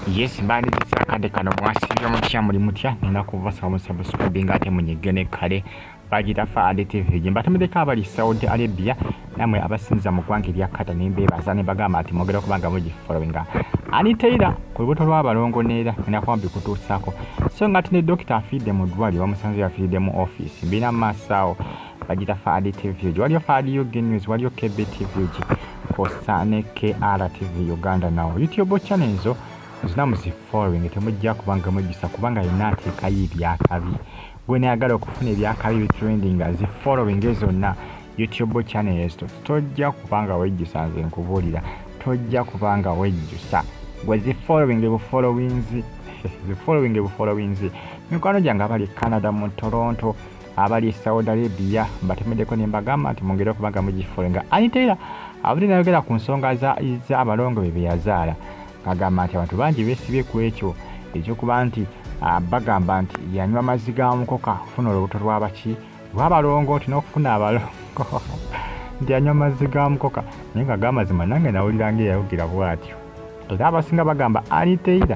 Yes, mbandi akade kano mwasibya mutya muli mutya nina kuvasa omusubscribing ate munyigene kale bagita Afudde TV jimba tumedeka abali Saudi Arabia namwe abasinza mu gwange lya kata nimbe bazane bagamba ati mogera kubanga muji followinga Ntiisa ku lubuto lw'abalongo neera nina kwambi kutuusako so ngati ne Dr. Afudde mu Ddwaliro bamusanze Afudde mu office mbina masawo bagita Afudde TV waliyo Afudde News waliyo KB TV kosane KR TV Uganda now YouTube channel zo zina muzifollowing temujja kubanga mujisa kubanga inateeka y'ebyakabi gwe nayagala okufuna ebyakabi trending zi following zonna YouTube channels tojja kubanga wejjusa nze nkubuulira tojja kubanga wejjusa gwe zi followings mikwano gyange abali Canada mu Toronto abali Saudi Arabia batemeddeko ne mbagamba nti mungere okubanga mugifollowinga Ntiisa abuli nayogera ku nsonga za abalongo be yazaala agamba nti abantu bangi beesibye ku ekyo ekyokuba nti bagamba nti yanywa Maziiga mukoka kufuna olubuto lw'abalongo nti n'okufuna abalongo nti yanywa Maziiga mukoka naye nga gamazima nange nawulira ng'eyayogera bw'atyo era abasinga bagamba Ntiisa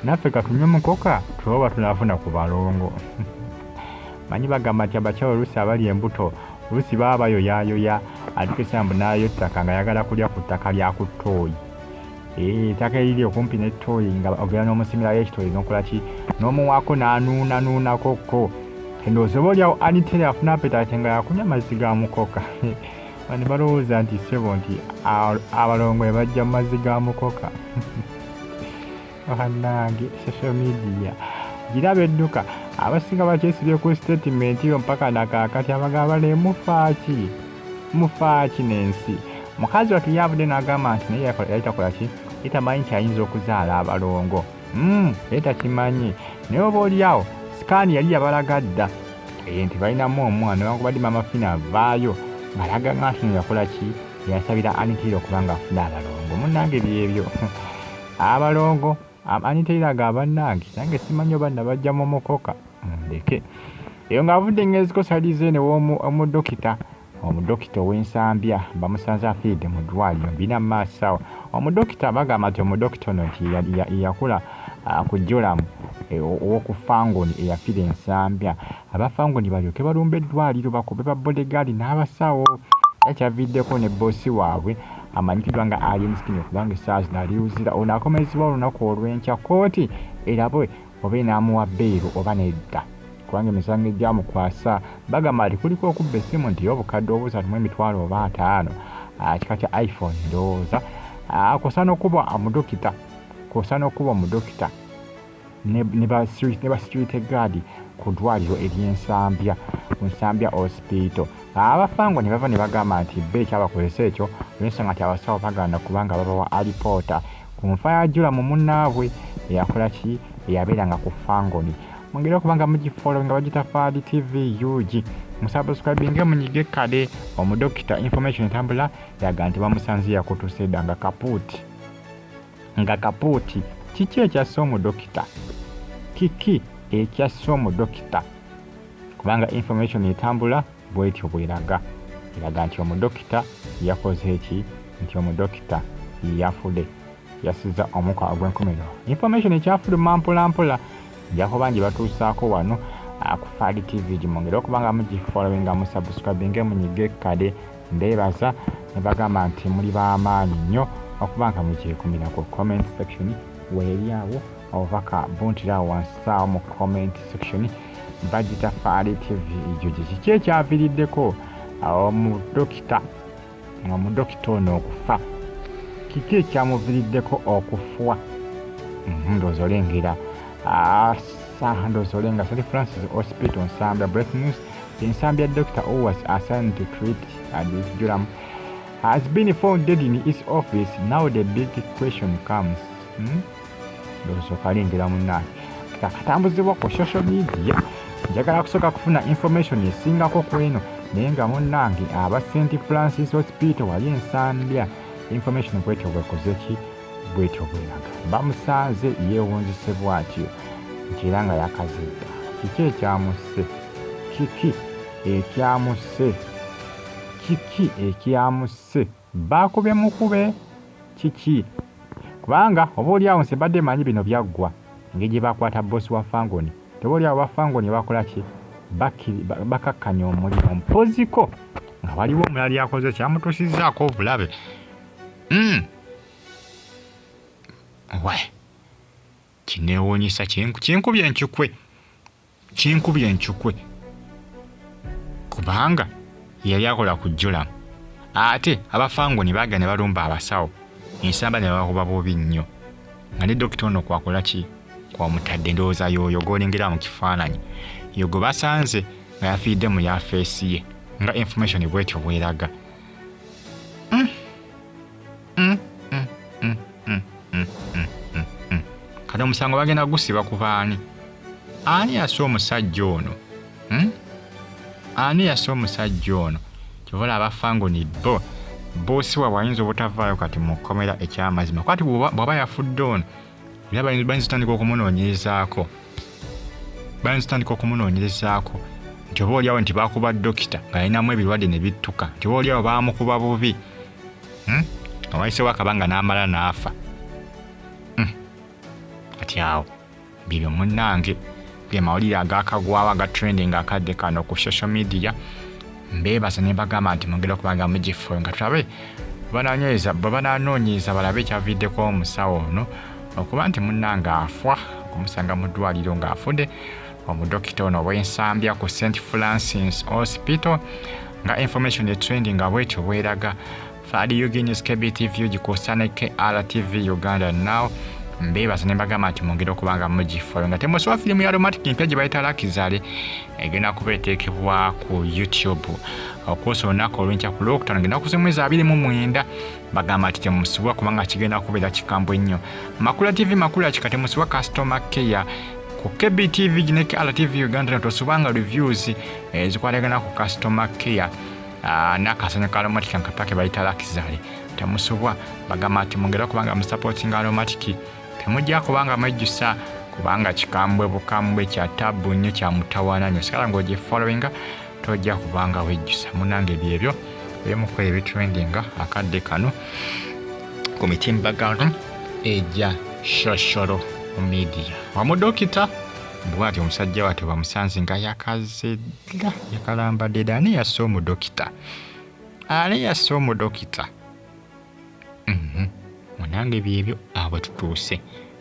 naffe katunywe mukoka tuloba tunafuna ku balongo manyi bagamba nti abakyalo oluusi abali embuto oluusi baba bayoyayoya atukesamba nayo ttaka nga yagala kulya ku ttaka lya ku ttooyi taka eriri okumpi n'ettooyi nga ogera n'omusimirayo ekitooyi n'okola ki n'omuwaako n'anuunako endowooza oba olyawo Ntiisa afuna apetaate nga yakunywa Maziiga mukoka bani balowooza nti ssebo nti abalongo ne bajja mu Maziiga mukoka bannange social media giraba edduka abasinga bakyesibye ku statement yo mpaka nakaakati abagamba ne mufaaki n'ensi mukazi watu Afudde n'agamba nti naye yalitakola ki itamanyi nti ayinza okuzaala abalongo takimanyi naye oba oliawo sikaani yali yabalaga dda nti balinamu omwana newankubadde Mama Fina avaayo ng'alaga nga nti yakola ki yasabira Ntiisa okubanga afuna abalongo munnange byebyo abalongo Ntiisa agamba bannange nange simanyi oba nabajja mu mukoka ndeke eyo ng'avudde ng'ezikosalize ne omudokita ow'ensambya bamusanze Afudde mu Ddwaliro mbina maasawo omudokita bagamba nti omudokita ono nti yakula ku Jolamu ow'okufangoni eyafiira ensambya abafangoni balyoke balumba eddwaliro bakobe ba bodegaadi n'abasawo ekyaviddeko ne boosi waabwe amanyikiddwa nga alienskin okubanga essaawa zino aliwuzira ono akomezebwa olunaku olw'enkya kooti erabe oba enaamuwa bbeeru oba nedda kubanga emisango egyamukwasa bagamba nti kuliko okubba essimu nti y'obukadde obuusatu mu emitwalo oba 5 kika kya iPhone ndowooza kosaana okuba omudokita ne ba security guard ku ddwaliro ery'ensambya ku Nsambya hospital abafango ne bava ne bagamba nti bbe ekyabakozesa ekyo olw'ensonga nti abasawo baganda kubanga babawa alipoota ku nfa ya Jolamu munnaabwe eyakola ki eyabeeranga ku fangoni mwongere okubanga mugifollow nga bagita Afudde TV UG musubscribinge munyige kale omudokita information etambula yaga nti bamusanze yakutuuse dda nga kapuuti kiki ekyassa omudokita omudokita kubanga information etambula bwetyo bweraga nti omudokita yakoze eki nti omudokita Afudde yasiza omuka ogw'enkomerero information ekyafudde mampolampola jako bangi batuusaako wano ku Afudde TV gimwongere okubanga mugifollowinga musubscribinge munyige kale mbeebaza ne bagamba nti muli b'amaanyi nnyo okubanga mugyekumira ku comment section weeryawo ovaka buntirawo wansaawo mu comment section bagita Afudde TV ejoje kiki ekyaviiriddeko omudokita ono okufa kiki ekyamuviiriddeko okufa ndowooza olengera Ndozolenga St. Francis Hospital Nsambya breaking news Nsambya doctor who was assigned to treat Jolamu has been found dead in his office. Now the big question comes ndozo kalengera munange katambuzibwa ku social media njagala kusooka kufuna information esingako kweno naye nga munnange aba St. Francis Hospital wali Nsambya information bwetyo bwekozeki bwetyo bweraga bamusanze yeewunzisebwa atyo nti era nga yakazidda kiki ekyamusse bakubye mukube kiki kubanga oboolyawo nsi badde manyi bino byaggwa engeri gye bakwata boosi wa Fangoni teboolyawo ba Fangoni bakola ki bakakkanya omulimu mpoziko nga waliwo omulala yakoze kyamutuusizzaako obulabe kineewuunyisa kinkubye encukwe kubanga yali akola kujjulamu ate abafangoni baagala ne balumba abasawo ensamba ne babakuba bubi nnyo nga ne dokita ono kwakola ki kwamutadde ndowooza yoyo gw'olengera mu kifaananyi yo gwe basanze nga yafiidde mu yafeesi ye nga information bwetyo bweraga kati omusango bagenda gusiba ku baani ani yasa omusajja ono ani yasa omusajja ono kyobola abafangoni boosi waabwe ayinza obutavaayo kati mu kkomera ekyamazima kwati bw'aba yafudde ono era bayinza okumunoonyerezaako nti oba oliawo nti baakuba dokita ng'alinamu ebirwadde ne bittuka nti oba oliawo baamukuba bubi awayisewo akabanga n'amala n'afa kati awo bibyo munnange ge mawulire agakagwawo agatrending akadde kano ku social media mbeebaza ne bagamba nti mugenda okubanga mugifo nga tulabe bwe bananoonyereza balabe ekyaviiddeko omusawo ono okuba nti munnange afwa okumusanga mu ddwaliro ng'afudde omudokita ono w'ensambya ku St Francis Hospital nga information etrending nga bwetyo bweraga Fadi Eugenius KBTV gikusaneke RTV Uganda Now mbeebaza ne bagamba nti mugenda okubanga mugifo nga temusoba firimu ya romantic empya gye bayita Lakizale egenda kuba eteekebwa ku YouTube okuusa olunaku olw'enkya ku Lwokutaano ngenda kuzimwezi 29 bagamba nti temusubwa kubanga kigenda kubeera kikambwe nnyo Makula TV Makula kika temusubwa customer care ku KBTV ne RTV Uganda tosubanga reviews ezikwatagana ku customer care n'akasanyo ka romantic nkapake bayita Lakizale temusubwa bagamba nti mugenda kubanga musupporting aromatic temujja kubanga mwejjusa kubanga kikambwe bukambwe kya tabu nnyo kya mutawaana nnyo sikala ng'ogye followinga tojja kubanga wejjusa munange byebyo ebimukola ebitrendinga akadde kano ku mitimbagano ejja shosholo mu media wamudokita bwati omusajja wate bamusanze nga yakazedda yakalambadde ani yassa omudokita munange byebyo abo tutuuse